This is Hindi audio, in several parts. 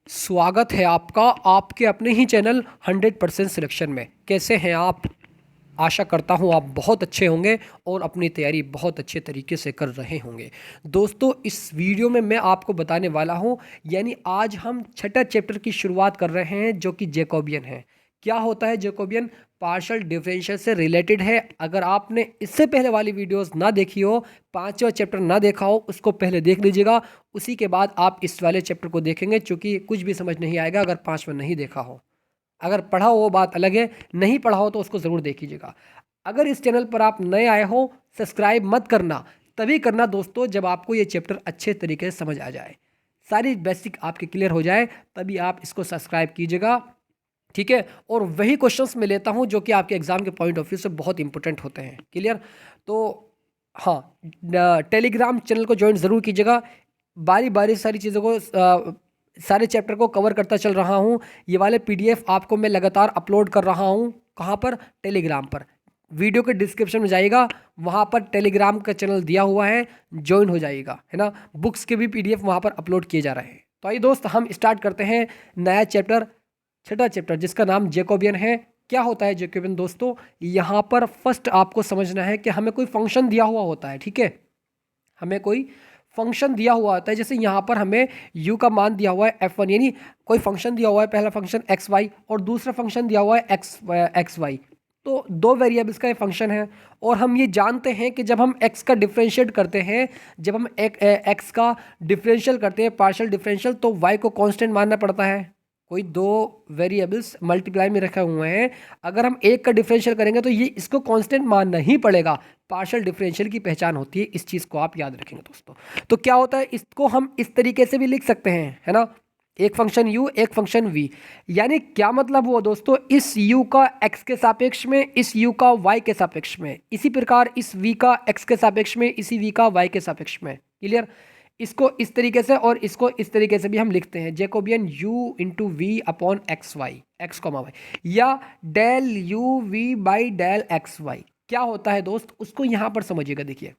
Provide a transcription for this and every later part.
स्वागत है आपका आपके अपने ही चैनल 100% सिलेक्शन में। कैसे हैं आप? आशा करता हूँ आप बहुत अच्छे होंगे और अपनी तैयारी बहुत अच्छे तरीके से कर रहे होंगे। दोस्तों, इस वीडियो में मैं आपको बताने वाला हूँ, यानी आज हम छठा चैप्टर की शुरुआत कर रहे हैं जो कि जैकोबियन है। क्या होता है जैकोबियन? पार्शियल डिफरेंशियल से रिलेटेड है। अगर आपने इससे पहले वाली वीडियोस ना देखी हो, पांचवा चैप्टर ना देखा हो, उसको पहले देख लीजिएगा। उसी के बाद आप इस वाले चैप्टर को देखेंगे, क्योंकि कुछ भी समझ नहीं आएगा अगर पांचवा नहीं देखा हो। अगर पढ़ा हो वो बात अलग है, नहीं पढ़ा हो तो उसको ज़रूर देखिएगा। अगर इस चैनल पर आप नए आए हो, सब्सक्राइब मत करना, तभी करना दोस्तों जब आपको ये चैप्टर अच्छे तरीके से समझ आ जाए, सारी बेसिक आपके क्लियर हो जाए, तभी आप इसको सब्सक्राइब कीजिएगा। ठीक है? और वही क्वेश्चंस मैं लेता हूँ जो कि आपके एग्जाम के पॉइंट ऑफ व्यू से बहुत इंपॉर्टेंट होते हैं। क्लियर? तो हाँ, टेलीग्राम चैनल को ज्वाइन ज़रूर कीजिएगा। बारी बारी सारी चीज़ों को सारे चैप्टर को कवर करता चल रहा हूँ। ये वाले पीडीएफ आपको मैं लगातार अपलोड कर रहा हूँ। कहाँ पर? टेलीग्राम पर। वीडियो के डिस्क्रिप्शन में जाइएगा, वहाँ पर टेलीग्राम का चैनल दिया हुआ है, ज्वाइन हो जाइएगा, है ना। बुक्स के भी पीडीएफ वहाँ पर अपलोड किए जा रहे हैं। तो आइए दोस्त, हम स्टार्ट करते हैं नया चैप्टर, छठा चैप्टर, जिसका नाम जैकोबियन है। क्या होता है जैकोबियन दोस्तों? यहाँ पर फर्स्ट आपको समझना है कि हमें कोई फंक्शन दिया हुआ होता है। ठीक है? हमें कोई फंक्शन दिया हुआ होता है। जैसे यहाँ पर हमें u का मान दिया हुआ है f1, यानी कोई फंक्शन दिया हुआ है, पहला फंक्शन एक्स वाई और दूसरा फंक्शन दिया हुआ है एक्स वाई। तो दो वेरिएबल्स का ये फंक्शन है। और हम ये जानते हैं कि जब हम x का डिफरेंशिएट करते हैं, जब हम x का डिफरेंशियल करते हैं, पार्शियल डिफरेंशियल, तो y को कांस्टेंट मानना पड़ता है। कोई दो वेरिएबल्स मल्टीप्लाई में रखे हुए हैं, अगर हम एक का डिफरेंशियल करेंगे तो ये इसको कांस्टेंट मानना ही पड़ेगा। पार्शियल डिफरेंशियल की पहचान होती है, इस चीज़ को आप याद रखेंगे दोस्तों। तो क्या होता है, इसको हम इस तरीके से भी लिख सकते हैं, है ना। एक फंक्शन u, एक फंक्शन v। यानी क्या मतलब हुआ दोस्तों? इस u का x के सापेक्ष में, इस u का y के सापेक्ष में, इसी प्रकार इस v का x के सापेक्ष में, इसी v का y के सापेक्ष में। क्लियर? इसको इस तरीके से और इसको इस तरीके से भी हम लिखते हैं, jacobian u into v upon x y, x comma y, या del u v by del x y. क्या होता है दोस्त, उसको यहाँ पर समझिएगा। देखिए,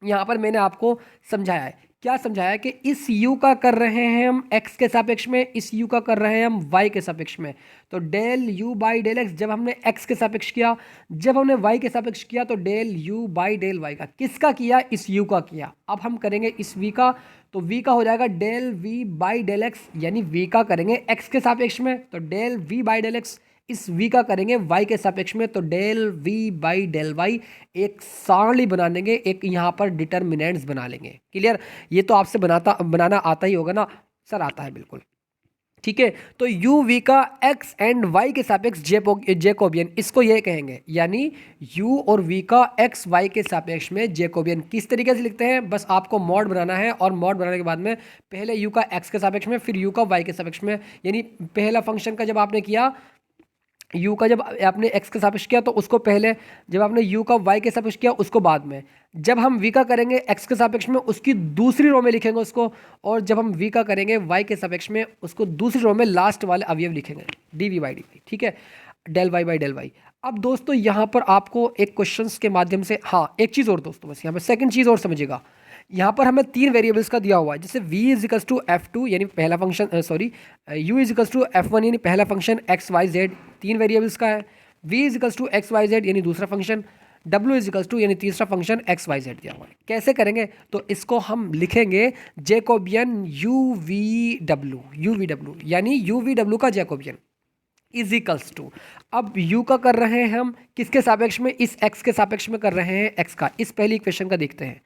यहाँ पर मैंने आपको समझाया है। क्या समझाया? कि इस u का कर रहे हैं हम x के सापेक्ष में, इस u का कर रहे हैं हम y के सापेक्ष में। तो del u by del x जब हमने x के सापेक्ष किया, जब हमने y के सापेक्ष किया, तो del u by del y का किसका किया? इस u का किया। अब हम करेंगे इस v का, तो v का हो जाएगा del v by del x, यानी v का करेंगे x के सापेक्ष में, तो del v by del x। इस v का करेंगे y के सापेक्ष में, तो del v by del y। एक सारणी बना लेंगे, एक यहाँ पर डिटर्मिनेंट्स बना लेंगे। क्लियर? ये तो आपसे बनाना आता ही होगा ना सर? आता है, बिल्कुल। ठीक है? तो u v का x एंड y के सापेक्ष जैकोबियन, इसको ये कहेंगे। यानी u और v का x y के सापेक्ष में जैकोबियन किस तरीके से लिखते हैं? बस आपको मॉड बनाना है, और मॉड बनाने के बाद में पहले u का x के सापेक्ष में, फिर u का y के सापेक्ष में। यानी पहला फंक्शन का जब आपने किया, u का जब आपने x के सापेक्ष किया तो उसको पहले, जब आपने u का y के सापेक्ष किया उसको बाद में, जब हम v का करेंगे x के सापेक्ष में उसकी दूसरी रो में लिखेंगे उसको, और जब हम v का करेंगे y के सापेक्ष में उसको दूसरी रो में लास्ट वाले अवयव लिखेंगे, dv बाई dt। ठीक है? Del y by del y। अब दोस्तों यहाँ पर आपको एक क्वेश्चंस के माध्यम से, हाँ एक चीज़ और दोस्तों, बस यहाँ पर सेकंड चीज़ और समझिएगा। यहाँ पर हमें तीन वेरिएबल्स का दिया हुआ है, जैसे v is equals to f2 यानी पहला function, sorry, u is equals to f1 यानी पहला फंक्शन x y z, तीन वेरिएबल्स का है। v is equals to x y z यानी दूसरा function, w is equals to यानी तीसरा फंक्शन x y z दिया हुआ है। कैसे करेंगे? तो इसको हम लिखेंगे जैकोबियन u v w, यानी u v w का जैकोबियन इज इक्वल्स टू, अब u का कर रहे हैं हम किसके सापेक्ष में? इस x के सापेक्ष में कर रहे हैं x का। इस पहली इक्वेशन का देखते हैं,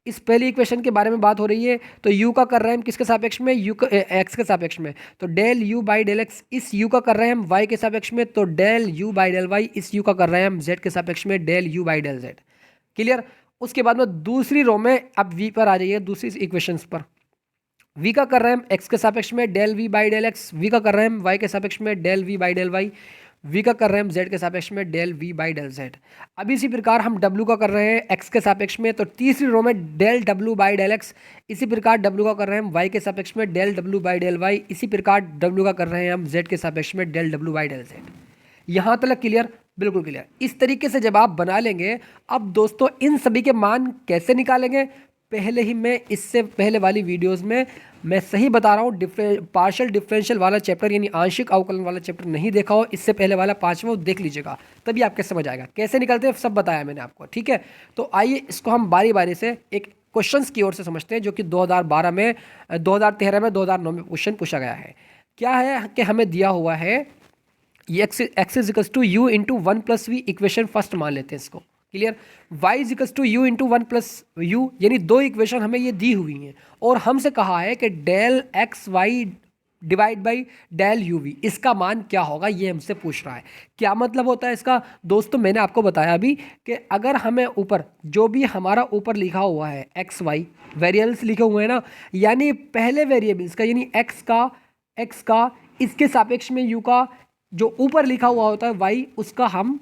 इस पहली इक्वेशन के बारे में बात हो रही है। तो u का कर रहे हैं हम किसके सापेक्ष में? u का x के सापेक्ष में, तो del u by del x। इस u का कर रहे हैं हम y के सापेक्ष में, तो del u by del y। इस u का कर रहे हैं हम z के सापेक्ष में, del u by del z। Clear? उसके बाद में दूसरी रो में अब v पर आ जाइए, दूसरी इक्वेशंस पर। v का कर रहे हैं हम x के सापेक्ष में, del v by del x। v का कर रहे हैं हम y के सापेक्ष में, del v by del y। v का कर रहे हैं हम z के सापेक्ष में, del v by del z। अब इसी प्रकार हम w का कर रहे हैं x के सापेक्ष में, तो तीसरी रो में del w by del x। इसी प्रकार w का कर रहे हैं हम y के सापेक्ष में, del w by del y। इसी प्रकार w का कर रहे हैं हम z के सापेक्ष में, del w by del z। यहाँ तक क्लियर? बिल्कुल क्लियर। इस तरीके से जब आप बना लेंगे, अब दोस्तों इन सभी के मान कैसे निकालेंगे? पहले ही मैं इससे पहले वाली वीडियोस में मैं सही बता रहा हूँ, पार्शियल डिफरेंशियल वाला चैप्टर यानी आंशिक अवकलन वाला चैप्टर नहीं देखा हो, इससे पहले वाला 5वां वो देख लीजिएगा, तभी आपके समझ आएगा कैसे निकलते हैं, सब बताया मैंने आपको। ठीक है, तो आइए इसको हम बारी बारी से एक क्वेश्चंस की ओर से समझते हैं, जो कि 2012 में 2013 में 2009 में क्वेश्चन पूछा गया है। क्या है कि हमें दिया हुआ है ये x is equals to u into one plus v, equation first मान लेते हैं इसको, clear. Y is equals to u into one plus u, यानी दो इक्वेशन हमें ये दी हुई हैं और हमसे कहा है कि del x y divide by del u v, इसका मान क्या होगा, ये हमसे पूछ रहा है। क्या मतलब होता है इसका दोस्तों, मैंने आपको बताया अभी कि अगर हमें ऊपर जो भी हमारा ऊपर लिखा हुआ है एक्स वाई वेरिएबल्स लिखे हुए हैं ना, यानी पहले वेरिएबल्स का यानी एक्स का इसके सापेक्ष में यू का जो ऊपर लिखा हुआ होता है वाई, उसका हम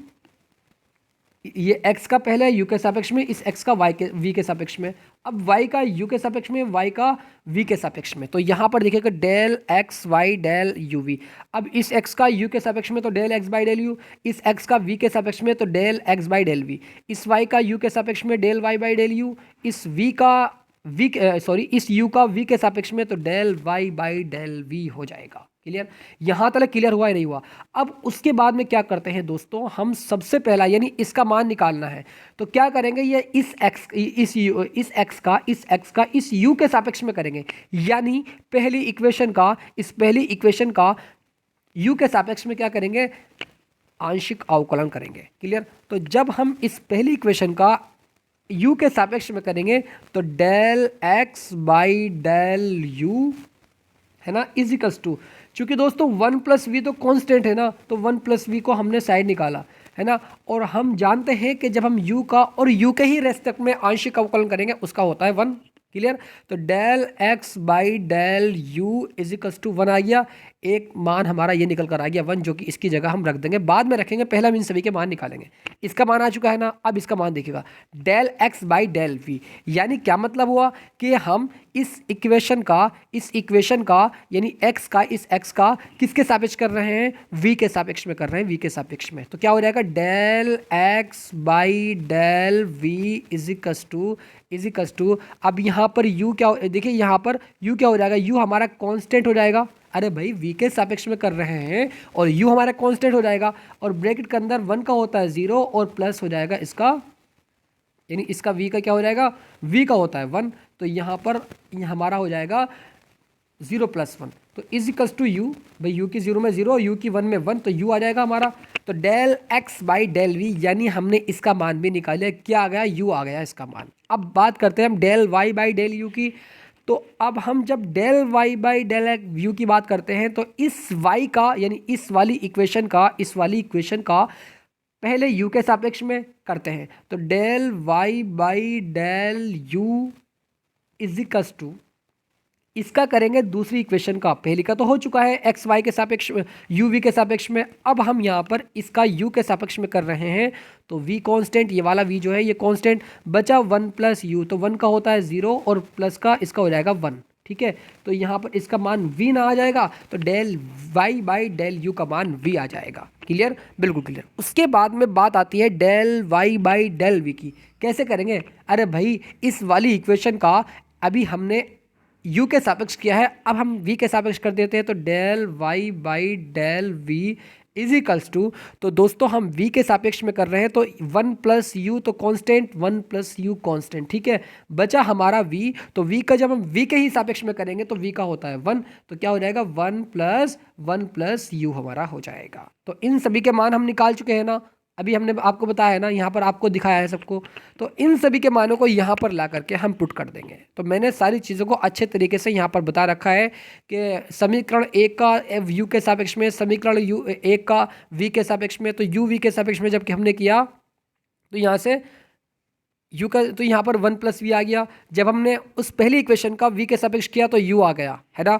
ये x का पहले u के सापेक्ष में, इस x का y के v के सापेक्ष में, अब y का u के सापेक्ष में, y का v के सापेक्ष में। तो यहाँ पर देखिएगा del x y del u v। अब इस x का u के सापेक्ष में तो del x by del u, इस x का v के सापेक्ष में तो del x by del v, इस y का u के सापेक्ष में del y by del u, इस इस u का v के सापेक्ष में तो del y by del v हो जाएगा। क्लियर, यहाँ तक क्लियर हुआ या नहीं हुआ। अब उसके बाद में क्या करते हैं दोस्तों, हम सबसे पहला यानी इसका मान निकालना है, तो क्या करेंगे, ये इस x का इस u के सापेक्ष में करेंगे, यानी पहली इक्वेशन का u के सापेक्ष में क्या करेंगे, आंशिक अवकलन करेंगे। क्लियर, तो जब हम इस पहली इक्वेशन का u के सापेक्ष में करेंगे तो del x by del u है ना इज इक्वल्स टू, चूँकि दोस्तों वन प्लस वी तो कांस्टेंट है ना, तो वन प्लस वी को हमने साइड निकाला है ना, और हम जानते हैं कि जब हम u का और u के ही रेस्पेक्ट में आंशिक अवकलन करेंगे उसका होता है 1। क्लियर, तो del x by del u is equals to 1 आ गया, एक मान हमारा ये निकल कर आ गया 1, जो कि इसकी जगह हम रख देंगे, बाद में रखेंगे, पहले हम इन सभी के मान निकालेंगे। इसका मान आ चुका है ना, अब इसका मान देखिएगा del x by del v, यानी क्या मतलब हुआ कि हम इस इक्वेशन का यानी x का इस x का किसके सापेक्ष कर रहे हैं, v के सापेक्ष में कर रहे हैं, v के सापेक्ष में। तो क्या हो जाएगा del x by del v is equals to अब यहाँ पर u क्या देखिए, यहाँ पर u क्या हो जाएगा, u हमारा कांस्टेंट हो जाएगा, अरे भाई v के सापेक्ष में कर रहे हैं और u हमारा कांस्टेंट हो जाएगा, और ब्रैकेट के अंदर 1 का होता है 0 और प्लस हो जाएगा इसका, यानी इसका v का क्या हो जाएगा, v का होता है 1, तो यहाँ पर हमारा हो जाएगा 0 प्लस 1, तो इज इक्वल्स टू u, भाई u की 0 में 0, u की 1 में 1, तो u आ जाएगा हमारा। तो del x by del v, यानी हमने इसका मान भी निकाला, क्या आ गया, u आ गया इसका मान। अब बात करते हैं हम del y by del u की, तो अब हम जब del y by del u की बात करते हैं तो इस y का यानी इस वाली इक्वेशन का पहले u के सापेक्ष में करते हैं, तो del y by del u is equals to इसका करेंगे दूसरी इक्वेशन का, पहली का तो हो चुका है एक्स वाई के सापेक्ष यू वी के सापेक्ष में, अब हम यहाँ पर इसका u के सापेक्ष में कर रहे हैं, तो v कांस्टेंट, ये वाला v जो है ये कांस्टेंट, बचा 1 प्लस यू, तो 1 का होता है 0 और प्लस का इसका हो जाएगा 1। ठीक है, तो यहाँ पर इसका मान v ना आ जाएगा, तो del y by del u का मान v आ जाएगा। क्लियर, बिल्कुल क्लियर। उसके बाद में बात आती है del y by del v की, कैसे करेंगे, अरे भाई इस वाली इक्वेशन का अभी हमने u के सापेक्ष किया है, अब हम v के सापेक्ष कर देते हैं, तो del y by del v is equals to, तो दोस्तों हम v के सापेक्ष में कर रहे हैं तो 1 प्लस यू तो कांस्टेंट, 1 प्लस यू कांस्टेंट। ठीक है, बचा हमारा v, तो v का जब हम v के ही सापेक्ष में करेंगे तो v का होता है 1, तो क्या हो जाएगा 1 प्लस यू हमारा हो जाएगा। तो इन सभी के मान हम निकाल चुके हैं ना, अभी हमने आपको बताया है ना, यहाँ पर आपको दिखाया है सबको, तो इन सभी के मानों को यहाँ पर ला करके हम पुट कर देंगे। तो मैंने सारी चीज़ों को अच्छे तरीके से यहाँ पर बता रखा है कि समीकरण 1 का u के सापेक्ष में, समीकरण एक का v के सापेक्ष में, तो u v के सापेक्ष में जबकि हमने किया तो यहाँ से u का, तो यहाँ पर 1 प्लस वी आ गया, जब हमने उस पहली इक्वेशन का v के सापेक्ष किया तो u आ गया है ना।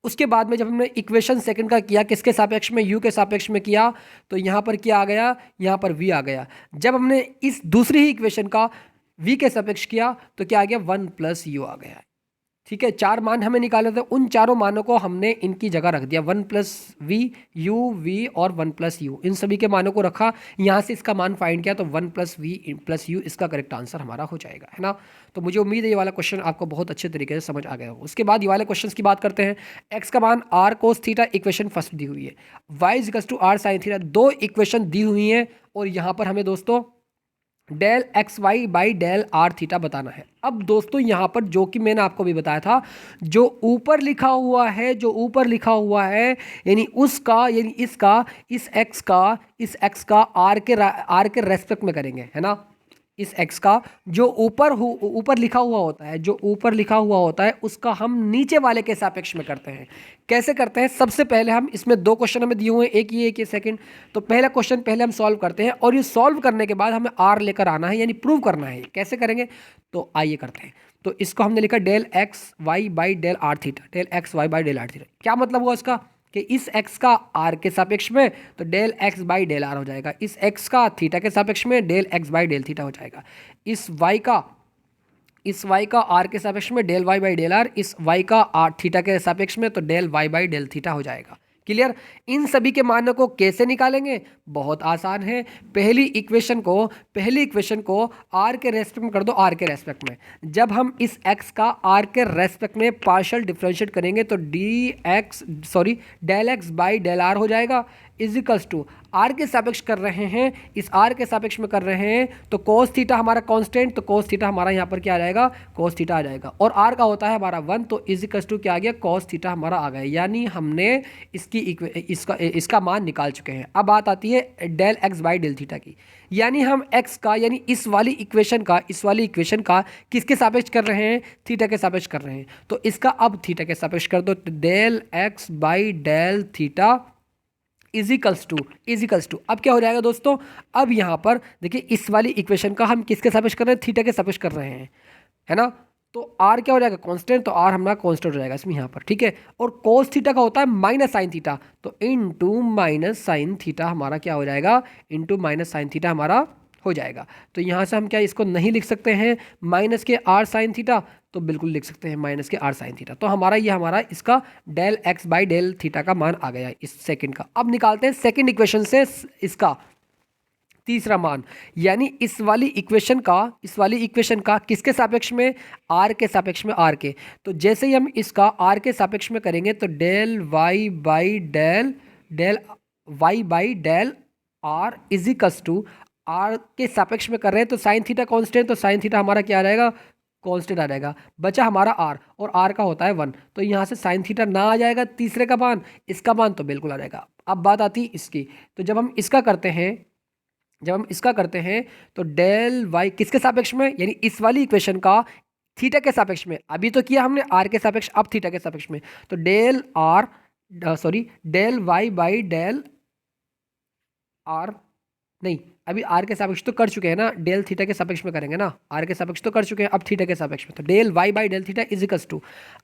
उसके बाद में जब हमने इक्वेशन सेकंड का किया किसके सापेक्ष में, u के सापेक्ष में किया, तो यहाँ पर क्या आ गया, यहाँ पर v आ गया। जब हमने इस दूसरी ही इक्वेशन का v के सापेक्ष किया तो क्या आ गया, 1 प्लस यू आ गया। ठीक है, 4 मान हमें निकाले थे, उन चारों मानों को हमने इनकी जगह रख दिया, 1 प्लस वी, यू वी और 1 प्लस यू, इन सभी के मानों को रखा, यहाँ से इसका मान फाइंड किया, तो 1 प्लस वी प्लस यू इसका करेक्ट आंसर हमारा हो जाएगा, है ना। तो मुझे उम्मीद है ये वाला क्वेश्चन आपको बहुत अच्छे तरीके से समझ आ गया हो। उसके बाद ये वाले क्वेश्चन की बात करते हैं। एक्स का मान r cos theta, equation first दी हुई है, y is equals to r sine theta, दो इक्वेशन दी हुई हैं, और यहाँ पर हमें दोस्तों del x y by del r theta बताना है। अब दोस्तों यहाँ पर जो कि मैंने आपको भी बताया था, जो ऊपर लिखा हुआ है, जो ऊपर लिखा हुआ है, यानी उसका, यानी इसका, इस एक्स का आर के रेस्पेक्ट में करेंगे, है ना। इस एक्स का जो ऊपर लिखा हुआ होता है, जो ऊपर लिखा हुआ होता है, उसका हम नीचे वाले के सापेक्ष में करते हैं। कैसे करते हैं? सबसे पहले हम, इसमें 2 क्वेश्चन हमें दिए हुए हैं, एक ये सेकंड। तो पहला क्वेश्चन पहले हम सॉल्व करते हैं, और ये सॉल्व करने के बाद हमें आर लेकर आना है, यानी प्रूव करना है। कैसे करेंगे? तो आइए करते हैं। तो इसको हमने लिखा del x y by del r theta, del x y by del r theta. क्या मतलब हुआ इसका? कि इस x का r के सापेक्ष में तो del x by del r हो जाएगा, इस x का थीटा के सापेक्ष में del x by del theta हो जाएगा, इस y का r के सापेक्ष में del y by del r, इस y का r थीटा के सापेक्ष में तो del y by del theta हो जाएगा। क्लियर? इन सभी के मानों को कैसे निकालेंगे? बहुत आसान है। पहली इक्वेशन को r के रेस्पेक्ट में कर दो, r के रेस्पेक्ट में। जब हम इस x का r के रेस्पेक्ट में पार्शियल डिफरेंशिएट करेंगे तो del x by del r हो जाएगा, इजिकल्स टू आर के सापेक्ष कर रहे हैं, इस आर के सापेक्ष में कर रहे हैं, तो कोस थीटा हमारा कांस्टेंट, तो कोस थीटा हमारा यहाँ पर क्या आ जाएगा? कोस थीटा आ जाएगा, और आर का होता है हमारा 1, तो इजिकल्स टू क्या आ गया? कोस थीटा हमारा आ गया। यानी हमने इसका मान निकाल चुके हैं। अब बात आती है del x by del theta की, यानी हम एक्स का, यानी इस वाली इक्वेशन का किसके सापेक्ष कर रहे हैं? थीटा के सापेक्ष कर रहे हैं। तो इसका अब थीटा के सापेक्ष कर दो, तो del x by del theta equals to अब क्या हो जाएगा दोस्तों? अब यहाँ पर देखिए, इस वाली इक्वेशन का हम किसके सापेक्ष कर रहे हैं? थीटा के सापेक्ष कर रहे हैं, है ना। तो r क्या हो जाएगा? कांस्टेंट, तो r हमारा कांस्टेंट हो जाएगा इसमें यहाँ पर, ठीक है। और कोस थीटा का होता है माइनस साइन थीटा, तो इनटू माइनस साइन थीटा हमारा क्या हो जाएगा? इनटू माइनस साइन थीटा हमारा हो जाएगा। तो यहाँ से हम क्या इसको नहीं लिख सकते हैं माइनस के आर साइन थीटा? तो बिल्कुल लिख सकते हैं माइनस के आर साइन थीटा। तो हमारा इसका del x by del theta का मान आ गया इस सेकंड का। अब निकालते हैं सेकंड इक्वेशन से इसका तीसरा मान, यानी इस वाली इक्वेशन का किसके सापेक्ष में? आर के सापेक्ष में, आर के। तो जैसे ही हम इसका आर के सापेक्ष में करेंगे तो del y by del r equals to, r के सापेक्ष में कर रहे हैं तो साइन थीटा कांस्टेंट, तो साइन थीटा हमारा क्या आ जाएगा? कांस्टेंट आ जाएगा। बचा हमारा आर, और आर का होता है 1, तो यहाँ से साइन थीटा ना आ जाएगा तीसरे का मान, इसका मान तो बिल्कुल आ जाएगा। अब बात आती है इसकी, तो जब हम इसका करते हैं तो डेल वाई किसके सापेक्ष में? यानी इस वाली इक्वेशन का थीटा के सापेक्ष में। अभी तो किया हमने आर के सापेक्ष, अब थीटा के सापेक्ष में, तो del y by del r, नहीं अभी आर के सापेक्ष तो कर चुके हैं ना, डेल थीटा के सापेक्ष में करेंगे ना, आर के सापेक्ष तो कर चुके हैं, अब थीटा के सापेक्ष में, तो del y by del theta equals to,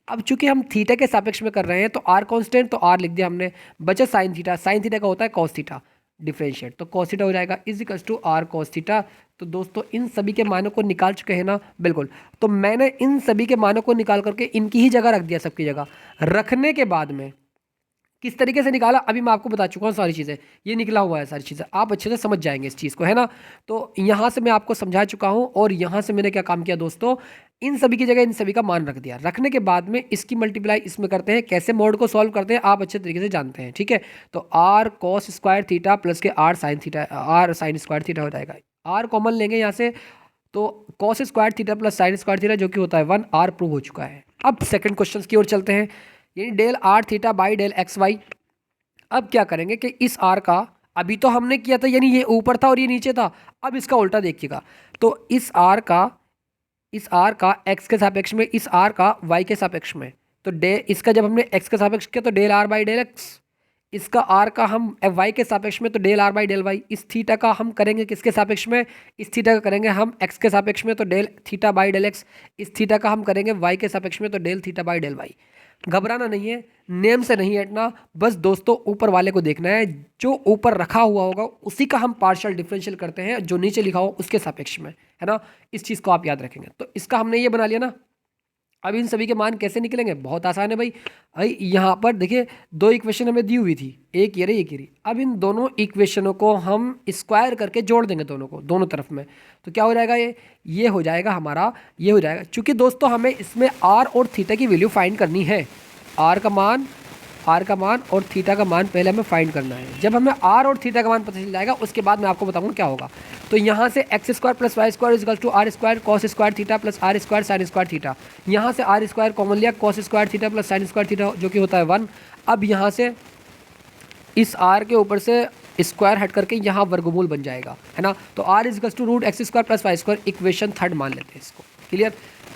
अब चूंकि हम थीटा के सापेक्ष में कर रहे हैं तो आर कांस्टेंट, तो आर लिख दिया हमने, बचा साइन थीटा का होता है कॉस थीटा, डिफरेंशिएट, तो कॉस थीटा हो जाएगा equals to r cos theta. तो दोस्तों इन सभी के मानों को निकाल चुके हैं ना? बिल्कुल। तो मैंने इन सभी के मानों को निकाल करके इनकी ही जगह रख दिया, सबकी जगह रखने के बाद में किस तरीके से निकाला अभी मैं आपको बता चुका हूँ सारी चीज़ें, ये निकला हुआ है सारी चीज़ें, आप अच्छे से समझ जाएंगे इस चीज़ को, है ना। तो यहाँ से मैं आपको समझा चुका हूँ, और यहाँ से मैंने क्या काम किया दोस्तों, इन सभी की जगह इन सभी का मान रख दिया। रखने के बाद में इसकी मल्टीप्लाई इसमें करते हैं, कैसे मोड को सॉल्व करते हैं आप अच्छे तरीके से जानते हैं, ठीक है। तो r cos square theta plus के आर साइन स्क्वायर थीटा हो जाएगा। आर कॉमन लेंगे यहाँ से, तो cos square theta plus sine square theta जो कि होता है 1, आर प्रूव हो चुका है। अब सेकंड क्वेश्चन की ओर चलते हैं, यानी del r theta by del x y. अब क्या करेंगे कि इस आर का, अभी तो हमने किया था यानी ये ऊपर था और ये नीचे था, अब इसका उल्टा देखिएगा, तो इस आर का एक्स के सापेक्ष में, इस आर का वाई के सापेक्ष में, तो इसका जब हमने एक्स के सापेक्ष किया तो del r by del x, इसका आर का हम वाई के सापेक्ष में तो del r by del y, इस थीटा का हम करेंगे किसके सापेक्ष में? इस थीटा का करेंगे हम एक्स के सापेक्ष में तो del theta by del x, इस थीटा का हम करेंगे वाई के सापेक्ष में तो del theta by del y. घबराना नहीं है, नेम से नहीं हटना, बस दोस्तों ऊपर वाले को देखना है, जो ऊपर रखा हुआ होगा उसी का हम पार्शियल डिफरेंशियल करते हैं, जो नीचे लिखा हो उसके सापेक्ष में, है ना। इस चीज़ को आप याद रखेंगे। तो इसका हमने ये बना लिया ना, अब इन सभी के मान कैसे निकलेंगे? बहुत आसान है भाई। भाई यहाँ पर देखिए दो इक्वेशन हमें दी हुई थी, एक ये रही एक ये रही। अब इन दोनों इक्वेशनों को हम स्क्वायर करके जोड़ देंगे दोनों को, दोनों तरफ में। तो क्या हो जाएगा? ये हो जाएगा हमारा, ये हो जाएगा। चूँकि दोस्तों हमें इसमें आर और थीटा की वैल्यू फाइंड करनी है। आर का मान और थीटा का मान पहले हमें फाइंड करना है। जब हमें आर और थीटा का मान पता चल जाएगा उसके बाद मैं आपको बताऊंगा क्या होगा। तो यहाँ से x square plus y square इजकल to r square cos square theta plus r square sine square theta. यहाँ से आर स्क्वायर कॉमन लिया, cos square theta plus sine square theta जो कि होता है 1। अब यहाँ से इस आर के ऊपर से स्क्वायर हट करके यहाँ वर्गमूल बन जाएगा, है ना। तो आर इजकल to root x square plus y square, equation third मान लेते हैं इसको। क्लियर?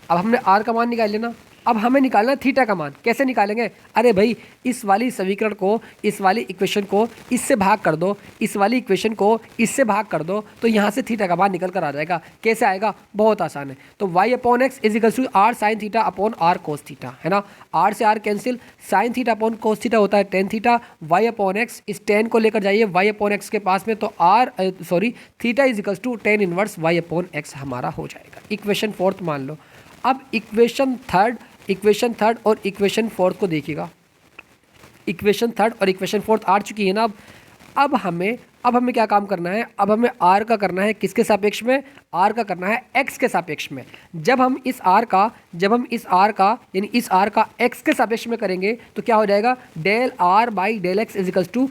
अब हमने आर का मान निकाल लेना। अब हमें निकालना है थीटा का मान। कैसे निकालेंगे? अरे भाई इस वाली समीकरण को, इस वाली इक्वेशन को इससे भाग कर दो, इस वाली इक्वेशन को इससे भाग कर दो, तो यहाँ से थीटा का मान निकल कर आ जाएगा। कैसे आएगा? बहुत आसान है। तो y upon x is equal to r sine theta upon r cos theta, है ना। आर से r cancel, sine theta upon cos theta होता है tan theta. y upon x, इस टेन को लेकर जाइए y अपॉन एक्स के पास में, तो theta is equal to tan inverse y upon x हमारा हो जाएगा। इक्वेशन फोर्थ मान लो। अब इक्वेशन थर्ड और इक्वेशन फोर्थ को देखिएगा। इक्वेशन थर्ड और इक्वेशन फोर्थ आ चुकी है ना। अब हमें क्या काम करना है? अब हमें आर का करना है किसके सापेक्ष में? आर का करना है एक्स के सापेक्ष में। जब हम इस आर का यानी इस आर का एक्स के सापेक्ष में करेंगे तो क्या हो जाएगा? Del r by del x is equals to,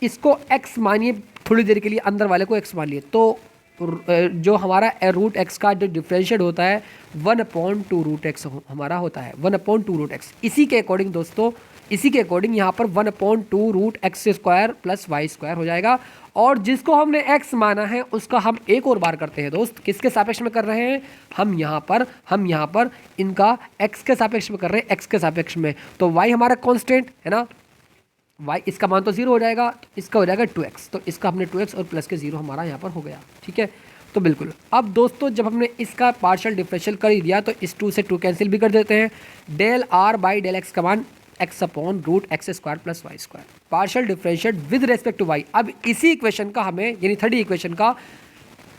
इसको एक्स मानिए थोड़ी देर के लिए, अंदर वाले को एक्स मानिए, तो जो हमारा रूट एक्स का जो डिफरेंशिएट होता है 1/2 रूट एक्स हमारा होता है, 1/2 रूट एक्स। इसी के अकॉर्डिंग दोस्तों, इसी के अकॉर्डिंग यहाँ पर 1/2 root x square plus y square हो जाएगा। और जिसको हमने एक्स माना है उसका हम एक और बार करते हैं दोस्त। किसके सापेक्ष में कर रहे हैं? हम यहाँ पर इनका एक्स के सापेक्ष में कर रहे हैं, एक्स के सापेक्ष में। तो वाई हमारा कॉन्स्टेंट है ना, y इसका मान तो 0 हो जाएगा, तो इसका हो जाएगा 2x। तो इसका हमने 2x और प्लस के 0 हमारा यहाँ पर हो गया। ठीक है, तो बिल्कुल। अब दोस्तों जब हमने इसका पार्शियल डिफरेंशियल कर ही दिया तो इस 2 से 2 कैंसिल भी कर देते हैं। Del r by del x का मान x upon root x square plus y square, partial differentiate with respect to y। अब इसी इक्वेशन का हमें यानी थर्ड इक्वेशन का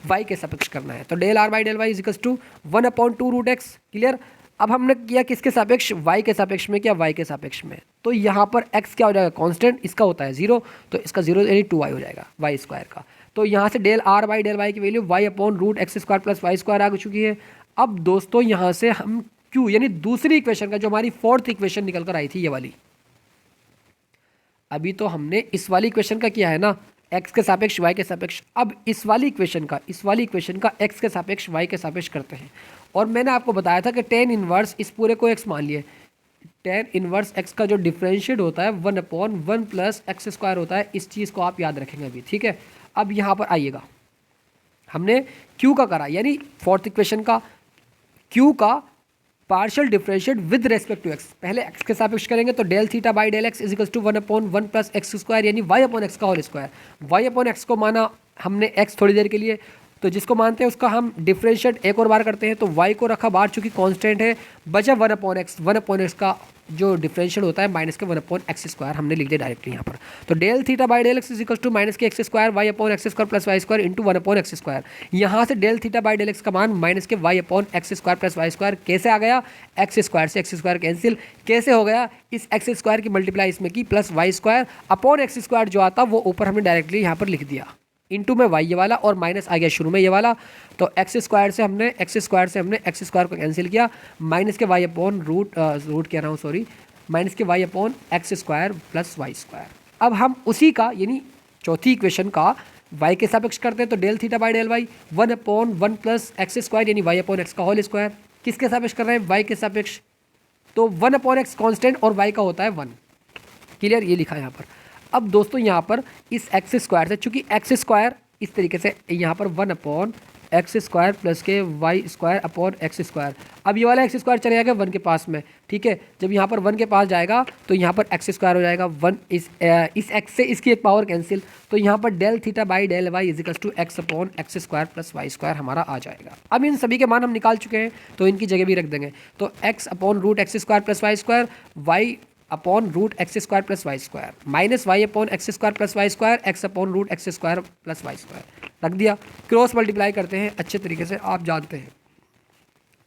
y के सापेक्ष करना है। तो del r by del y is equals to 1/2 root x. Clear? अब हमने किया किसके सापेक्ष? y के सापेक्ष में किया, y के सापेक्ष में। तो यहाँ पर x क्या हो जाएगा? कांस्टेंट, इसका होता है 0, तो इसका 0 यानी 2y हो जाएगा y स्क्वायर का। तो यहाँ से del r by del y की value y upon root x square plus y square आ चुकी है। अब दोस्तों यहाँ से हम q यानी दूसरी इक्वेशन का, जो हमारी फोर्थ इक्वेशन निकल कर आई थी ये वाली, अभी तो हमने इस वाली इक्वेशन का किया है ना, x के सापेक्ष y के सापेक्ष। अब इस वाली इक्वेशन का x के सापेक्ष y के सापेक्ष करते हैं। और मैंने आपको बताया था कि टेन इनवर्स, इस पूरे को x मान लिए, टेन इनवर्स x का जो डिफरेंशिएट होता है 1/1 प्लस एक्स स्क्वायर होता है। इस चीज़ को आप याद रखेंगे अभी। ठीक है, अब यहाँ पर आइएगा, हमने q का करा यानी फोर्थ इक्वेशन का q का partial differentiate with respect to x. पहले एक्स के सापेक्ष करेंगे तो del theta by del x is equal to 1/1 plus x square यानी y अपॉन एक्स का whole square. y upon x को माना हमने x थोड़ी देर के लिए, तो जिसको मानते हैं उसका हम डिफरेंशिएट एक और बार करते हैं। तो y को रखा बाहर, चूंकि कांस्टेंट है, बचा 1/x का जो डिफरेंशिएट होता है माइनस के 1/x स्क्वायर हमने लिख दिया डायरेक्टली यहाँ पर। तो del theta by del x is equal to minus के x square y upon x square plus y square into 1/x square. यहाँ से del theta by del x का मान माइनस के y upon x square plus y square. कैसे आ गया? एक्स स्क्वायर से एक्स स्क्वायर कैंसिल। कैसे हो गया? इस एक्स स्क्वायर की मल्टीप्लाई इसमें की plus y square upon x square जो आता वो ऊपर हमने डायरेक्टली यहाँ पर लिख दिया, इंटू में y ये वाला और माइनस आ गया शुरू में ये वाला। तो एक्स स्क्वायर से हमने एक्स स्क्वायर को कैंसिल किया, माइनस के y अपॉन रूट कह रहा हूँ सॉरी, माइनस के y upon x square plus y square. अब हम उसी का यानी चौथी इक्वेशन का y के सापेक्ष करते हैं। तो del theta by del y 1/1 plus x square यानी y अपॉन एक्स का होल स्क्वायर। किसके सापेक्ष कर रहे हैं? y के सापेक्ष। तो 1/x कांस्टेंट और y का होता है 1। क्लियर? ये लिखा है यहाँ पर। अब दोस्तों यहाँ पर इस एक्स स्क्वायर से, चूंकि एक्स स्क्वायर इस तरीके से यहाँ पर 1/x स्क्वायर प्लस के y square upon x square. अब ये वाला एक्स स्क्वायर चले जाएगा 1 के पास में। ठीक है, जब यहाँ पर 1 के पास जाएगा तो यहाँ पर एक्स स्क्वायर हो जाएगा 1, इस एक्स से इसकी एक पावर कैंसिल। तो यहाँ पर del theta by del y is equal to x upon x square plus y square हमारा आ जाएगा। अब इन सभी के मान हम निकाल चुके हैं तो इनकी जगह भी रख देंगे। तो x upon root x square plus y square, y upon root x square plus y square, minus y upon x square plus y square, x upon root x square plus y square रख दिया। क्रॉस मल्टीप्लाई करते हैं अच्छे तरीके से, आप जानते हैं।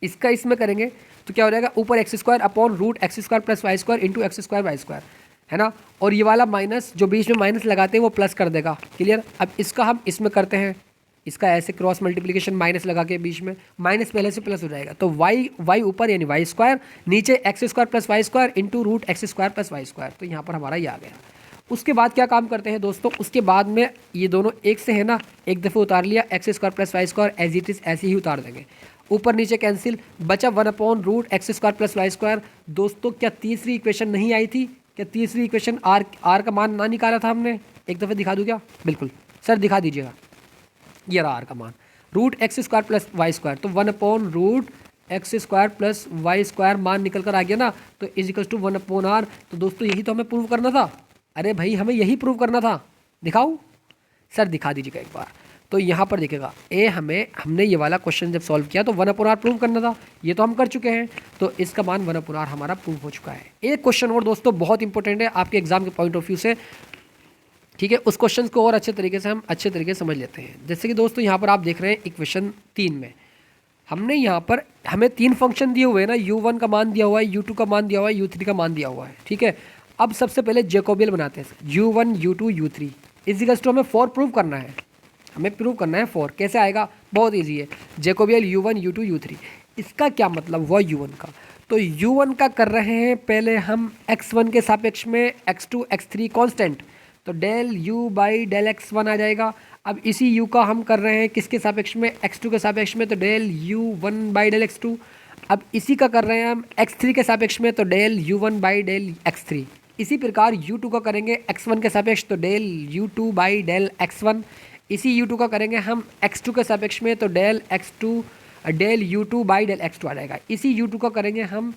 इसका इसमें करेंगे तो क्या हो जाएगा, ऊपर x square upon root x square plus y square into x square y square, है ना। और ये वाला माइनस जो बीच में माइनस लगाते हैं वो प्लस कर देगा, क्लियर। अब इसका हम इसमें करते हैं, इसका ऐसे क्रॉस मल्टीप्लिकेशन माइनस लगा के बीच में माइनस पहले से प्लस हो जाएगा, तो वाई ऊपर यानी वाई स्क्वायर, नीचे x square plus y square into root x square plus y square. तो यहाँ पर हमारा ये आ गया। उसके बाद क्या काम करते हैं दोस्तों, उसके बाद में ये दोनों एक से है ना, एक दफ़े उतार लिया, x square plus y square as it is ऐसे ही उतार देंगे, ऊपर नीचे कैंसिल, बचा 1/रूट x square plus y square. दोस्तों क्या तीसरी इक्वेशन नहीं आई थी, क्या तीसरी इक्वेशन आर का मान ना निकाला था हमने, एक दफ़े दिखा दूँ क्या, बिल्कुल सर दिखा दीजिएगा। ये रहा आर का मान, root x square plus y square, तो 1/रूट x square plus y square मान निकल कर आ गया ना, तो इजिकल्स टू 1/r। तो दोस्तों यही तो हमें प्रूव करना था, अरे भाई हमें यही प्रूव करना था, दिखाऊं सर, दिखा दीजिएगा एक बार। तो यहाँ पर देखिएगा हमने ये वाला क्वेश्चन जब सॉल्व किया तो 1/r प्रूव करना था, ये तो हम कर चुके हैं, तो इसका मान 1/r हमारा प्रूव हो चुका है। एक क्वेश्चन और दोस्तों बहुत इंपॉर्टेंट है आपके एग्जाम के पॉइंट ऑफ व्यू से, ठीक है, उस क्वेश्चन को और अच्छे तरीके से हम अच्छे तरीके से समझ लेते हैं। जैसे कि दोस्तों यहाँ पर आप देख रहे हैं इक्वेशन 3 में हमने यहाँ पर हमें 3 फंक्शन दिए हुए हैं ना, u1 का मान दिया हुआ है, u2 का मान दिया हुआ है, u3 का मान दिया हुआ है, ठीक है। अब सबसे पहले जैकोबियल बनाते हैं, u1 u2 u3 equals to हमें 4 प्रूव करना है, हमें प्रूव करना है 4। कैसे आएगा, बहुत ईजी है, जैकोबियल u1 u2 u3। इसका क्या मतलब हुआ u1 का, तो u1 का कर रहे हैं पहले हम x1 के सापेक्ष में x2 x3 कांस्टेंट, तो del u by del x1 आ जाएगा। अब इसी u का हम कर रहे हैं किसके सापेक्ष में, x2 के सापेक्ष में, तो del u1 by del x2। अब इसी का कर रहे हैं हम x3 के सापेक्ष में, तो del u1 by del x3। इसी प्रकार u2 का करेंगे x1 के सापेक्ष, तो del u2 by del x1। इसी u2 का करेंगे हम x2 के सापेक्ष में, तो del u2 by del x2 आ जाएगा। इसी u2 का करेंगे हम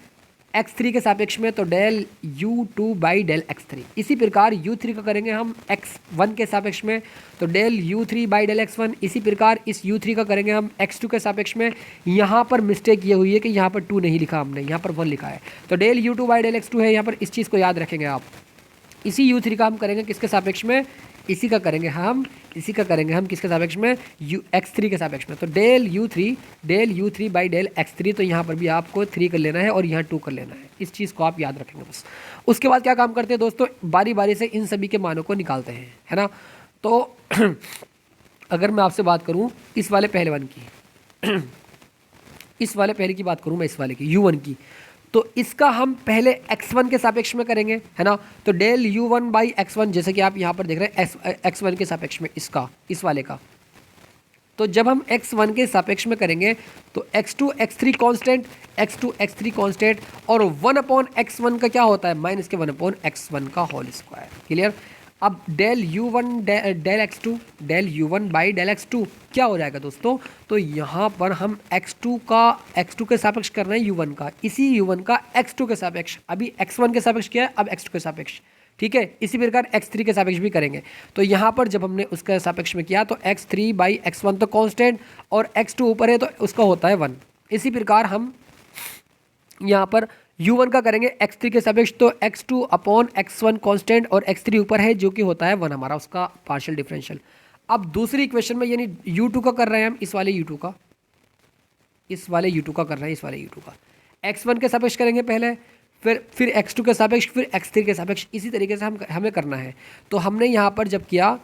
x3 के सापेक्ष में, तो del u2 by del x3। इसी प्रकार u3 का करेंगे हम x1 के सापेक्ष में, तो del u3 by del x1। इसी प्रकार इस u3 का करेंगे हम x2 के सापेक्ष में। यहाँ पर मिस्टेक ये हुई है कि यहाँ पर 2 नहीं लिखा हमने, यहाँ पर 1 लिखा है, तो del u2 by del x2 है यहाँ पर, इस चीज़ को याद रखेंगे आप। इसी u3 का हम करेंगे किसके सापेक्ष में, इसी का करेंगे हम किसके सापेक्ष में, x3 के सापेक्ष में, तो del u3 by del x3। तो यहाँ पर भी आपको 3 कर लेना है और यहाँ 2 कर लेना है, इस चीज़ को आप याद रखेंगे बस। उसके बाद क्या काम करते हैं दोस्तों, बारी बारी से इन सभी के मानों को निकालते हैं, है ना। तो अगर मैं आपसे बात करूँ इस वाले पहले वन की इस वाले पहले की बात करूँ मैं, इस वाले की u1 की, तो इसका हम पहले x1 के सापेक्ष में करेंगे, है ना। तो डेल u1 बाई x1, जैसे कि आप यहाँ पर देख रहे हैं x1 के सापेक्ष में इसका, इस वाले का, तो जब हम x1 के सापेक्ष में करेंगे तो x2 x3 कांस्टेंट और 1/x1 का क्या होता है, माइनस के 1/x1 का होल स्क्वायर, क्लियर। अब del u1 by del x2 क्या हो जाएगा दोस्तों, तो यहाँ पर हम x2 के सापेक्ष कर रहे हैं u1 का, इसी u1 का x2 के सापेक्ष, अभी x1 के सापेक्ष किया है, अब x2 के सापेक्ष, ठीक है। इसी प्रकार x3 के सापेक्ष भी करेंगे, तो यहाँ पर जब हमने उसके सापेक्ष में किया तो x3 बाई x1 तो कांस्टेंट और x2 ऊपर है तो उसका होता है 1। इसी प्रकार हम यहाँ पर u1 का करेंगे x3 के सापेक्ष, तो x2 अपॉन x1 कांस्टेंट और x3 ऊपर है जो कि होता है 1 हमारा उसका पार्शियल डिफरेंशियल। अब दूसरी इक्वेशन में यानी u2 का कर रहे हैं हम, इस वाले u2 का कर रहे हैं, इस वाले u2 का x1 के सापेक्ष करेंगे पहले, फिर x2 के सापेक्ष, फिर x3 के सापेक्ष, इसी तरीके से हमें करना है। तो हमने यहाँ पर जब किया,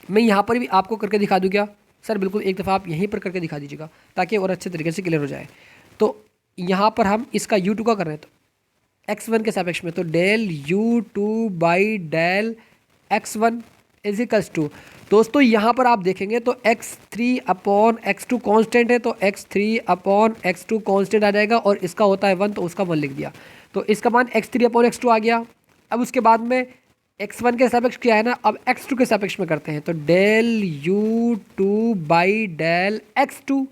मैं यहाँ पर भी आपको करके दिखा दूँ क्या सर, बिल्कुल एक दफ़ा आप यहीं पर करके दिखा दीजिएगा ताकि और अच्छे तरीके से क्लियर हो जाए। तो यहाँ पर हम इसका u2 का कर रहे हैं, तो x1 के सापेक्ष में, तो del u2 by del x1 equals to, दोस्तों यहाँ पर आप देखेंगे तो x3 अपॉन x2 कांस्टेंट है, तो x3 अपॉन x2 कांस्टेंट आ जाएगा और इसका होता है 1, तो उसका 1 लिख दिया, तो इसका मान x3 अपॉन x2 आ गया। अब उसके बाद में x1 के सापेक्ष किया है ना, अब x2 के सापेक्ष में करते हैं, तो del u2 by del x2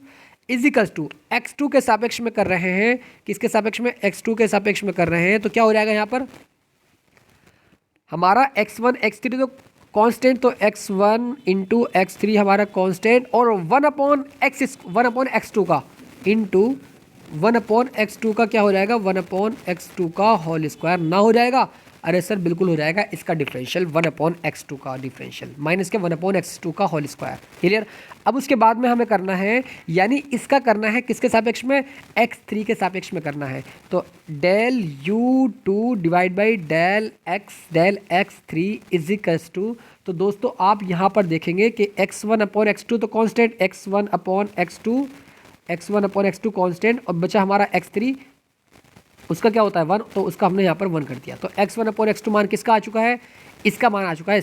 equals to, x2 के सापेक्ष में कर रहे हैं, किसके सापेक्ष में, x2 के सापेक्ष में कर रहे हैं, तो क्या हो जाएगा यहाँ पर हमारा x1 x3 तो कांस्टेंट, तो x1 इंटू x3 हमारा कांस्टेंट और 1/x2 का इंटू 1/x2 का क्या हो जाएगा, 1/x2 का होल स्क्वायर ना हो जाएगा। अरे सर बिल्कुल हो जाएगा, इसका डिफरेंशियल 1/x2 का डिफरेंशियल माइनस के 1/x2 का होल स्क्वायर। क्लियर। अब उसके बाद में हमें करना है, यानी इसका करना है किसके सापेक्ष में, x3 के सापेक्ष में करना है। तो del u2 divide by del x3 is equals to, तो दोस्तों आप यहाँ पर देखेंगे कि x1/x2 तो कांस्टेंट, x1/x2 कांस्टेंट, और बचा हमारा x3, उसका क्या होता है 1, तो उसका हमने यहाँ पर 1 कर दिया। तो x1/x2 मान किसका आ चुका है, इसका मान आ चुका है,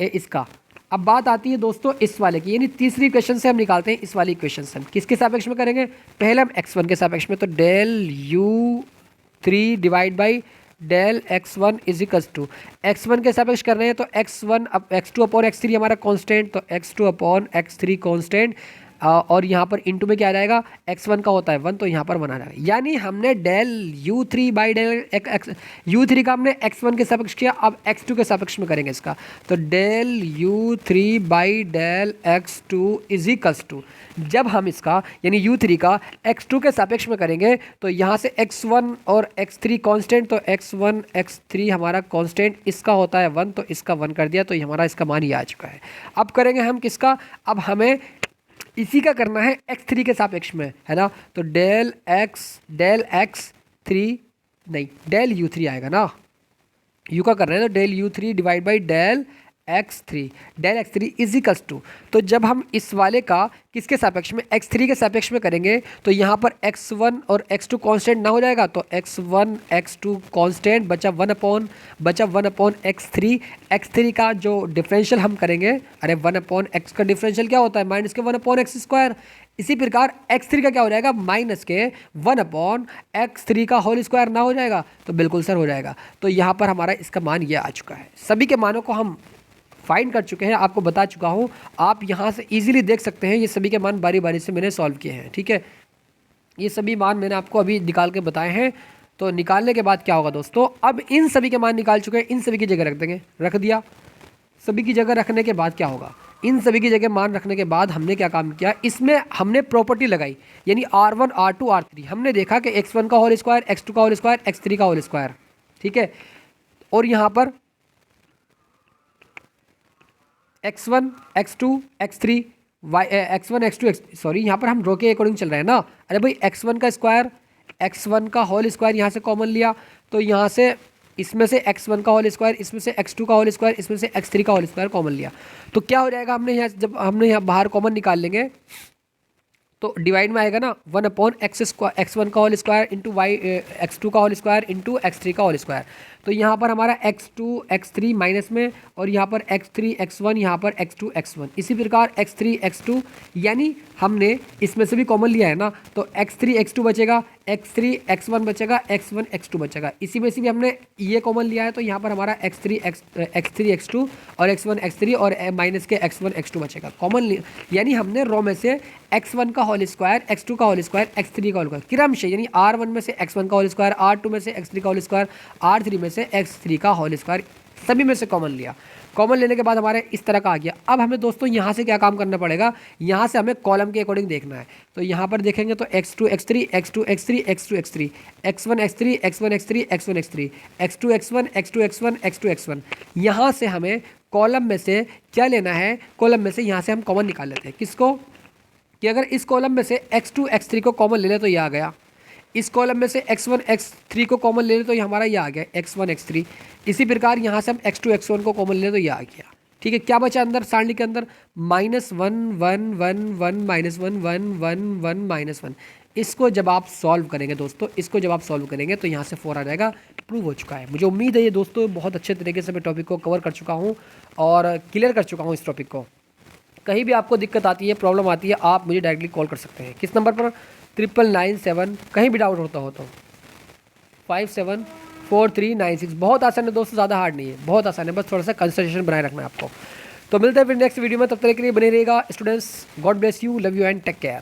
इसका। अब बात आती है दोस्तों इस वाले की, यानी तीसरी इक्वेशन से हम निकालते हैं, इस वाली इक्वेशन से हम किसके सापेक्ष में करेंगे, पहले हम x1 के सापेक्ष में, तो del u3 divide by del x1 is equals to, x1 के सापेक्ष कर रहे हैं तो x2/x3 हमारा कांस्टेंट, तो x2/x3 कांस्टेंट, और यहाँ पर इंटू में क्या आ जाएगा, x1 का होता है 1, तो यहाँ पर 1 आ जाएगा। यानी हमने del u3 by del u3 का हमने x1 के सापेक्ष किया, अब x2 के सापेक्ष में करेंगे इसका, तो del u3 by del x2 is equals to, जब हम इसका यानी u3 का x2 के सापेक्ष में करेंगे तो यहाँ से x1 और x3 कांस्टेंट, तो x1 x3 हमारा कांस्टेंट, इसका होता है 1, तो इसका 1 कर दिया, तो हमारा इसका मान ये आ चुका है। अब करेंगे हम किसका, अब हमें इसी का करना है x3 के सापेक्ष में, है ना, तो डेल u3 आएगा ना, u का कर रहे हैं तो del u3 divide by del x3 is equals to, तो जब हम इस वाले का किसके सापेक्ष में, x3 के सापेक्ष में करेंगे तो यहाँ पर x1 और x2 कांस्टेंट ना हो जाएगा, तो x1 x2 कांस्टेंट बचा 1/x3 का जो डिफरेंशियल हम करेंगे, अरे 1/x का डिफरेंशियल क्या होता है, माइनस के 1/x²। इसी प्रकार x3 का क्या हो जाएगा, माइनस के 1/x3 का होल स्क्वायर ना हो जाएगा, तो बिल्कुल सर हो जाएगा। तो यहाँ पर हमारा इसका मान ये आ चुका है। सभी के मानों को हम फाइंड कर चुके हैं, आपको बता चुका हूँ, आप यहाँ से इजीली देख सकते हैं, ये सभी के मान बारी बारी से मैंने सॉल्व किए हैं। ठीक है, ये सभी मान मैंने आपको अभी निकाल के बताए हैं। तो निकालने के बाद क्या होगा दोस्तों, अब इन सभी के मान निकाल चुके हैं, इन सभी की जगह रख देंगे, रख दिया। सभी की जगह रखने के बाद क्या होगा, इन सभी की जगह मान रखने के बाद हमने क्या काम किया, इसमें हमने प्रॉपर्टी लगाई, यानी R1 R2 R3। हमने देखा कि x1 का होल स्क्वायर, x2 का होल स्क्वायर, x3 का होल स्क्वायर, ठीक है, और यहाँ पर x1 x2 x3 x1 x2 sorry यहाँ पर हम रो के अकॉर्डिंग चल रहे हैं ना। अरे भाई x1 का स्क्वायर, x1 का होल स्क्वायर यहाँ से कॉमन लिया, तो यहाँ से इसमें से x1 का होल स्क्वायर, इसमें से x2 का होल स्क्वायर, इसमें से x3 का होल स्क्वायर कॉमन लिया, तो क्या हो जाएगा, हमने यहाँ जब हमने यहाँ बाहर कॉमन निकाल लेंगे तो डिवाइड में आएगा ना 1/x1 का होल स्क्वायर इंटू x2 का होल स्क्वायर इंटू x3 का होल स्क्वायर। तो यहाँ पर हमारा x2 x3 माइनस में, और यहाँ पर x3 x1, यहाँ पर x2 x1, इसी प्रकार x3 x2, यानी हमने इसमें से भी कॉमन लिया है ना, तो x3 x2 बचेगा, x3 x1 बचेगा, x1 x2 बचेगा, इसी में से भी हमने ये कॉमन लिया है, तो यहाँ पर हमारा x3 x2 और x1 x3 और माइनस के x1 x2 बचेगा कॉमन, यानी हमने रो में से x1 का होल स्क्वायर, x2 का होल स्क्वायर, x3 का होल स्क्वायर क्रमशः, यानी R1 में से x1 का होल स्क्वायर, R2 में से x3 का होल स्क्वायर, R3 में से x3 का होल स्क्वायर, सभी में से कॉमन लिया। कॉमन लेने के बाद हमारे इस तरह का आ गया। अब हमें दोस्तों यहाँ से क्या काम करना पड़ेगा, यहाँ से हमें कॉलम के अकॉर्डिंग देखना है। तो यहाँ पर देखेंगे तो x2 x3 x2 x3 x2 x3 x1 x3 x1 x3 x1 x3 x2 x1 x2 x1 x2 x1, यहाँ से हमें कॉलम में से क्या लेना है, कॉलम में से यहाँ से हम कॉमन निकाल लेते हैं, किसको, कि अगर इस कॉलम में से x2 x3 को कॉमन ले लें तो ये आ गया, इस कॉलम में से x1 x3 को कॉमन ले लें तो ये हमारा ये आ गया x1 x3, इसी प्रकार यहाँ से हम x2 x1 को कॉमन ले लें तो ये आ गया। ठीक है, क्या बचा अंदर सारणी के अंदर, -1 1 1 1 -1 1 1 1 -1। इसको जब आप सॉल्व करेंगे दोस्तों, इसको जब आप सॉल्व करेंगे तो यहाँ से 4 आ जाएगा, प्रूव हो चुका है। मुझे उम्मीद है ये दोस्तों बहुत अच्छे तरीके से मैं टॉपिक को कवर कर चुका हूँ और क्लियर कर चुका हूँ इस टॉपिक को। कहीं भी आपको दिक्कत आती है, प्रॉब्लम आती है, आप मुझे डायरेक्टली कॉल कर सकते हैं, किस नंबर पर, 9997, कहीं भी डाउट होता हो तो 574396। बहुत आसान है दोस्तों, ज़्यादा हार्ड नहीं है, बहुत आसान है, बस थोड़ा सा कंसंट्रेशन बनाए रखना है आपको। तो मिलते हैं फिर नेक्स्ट वीडियो में, तब तक के लिए बने रहिएगा students. God bless you, love you and take care.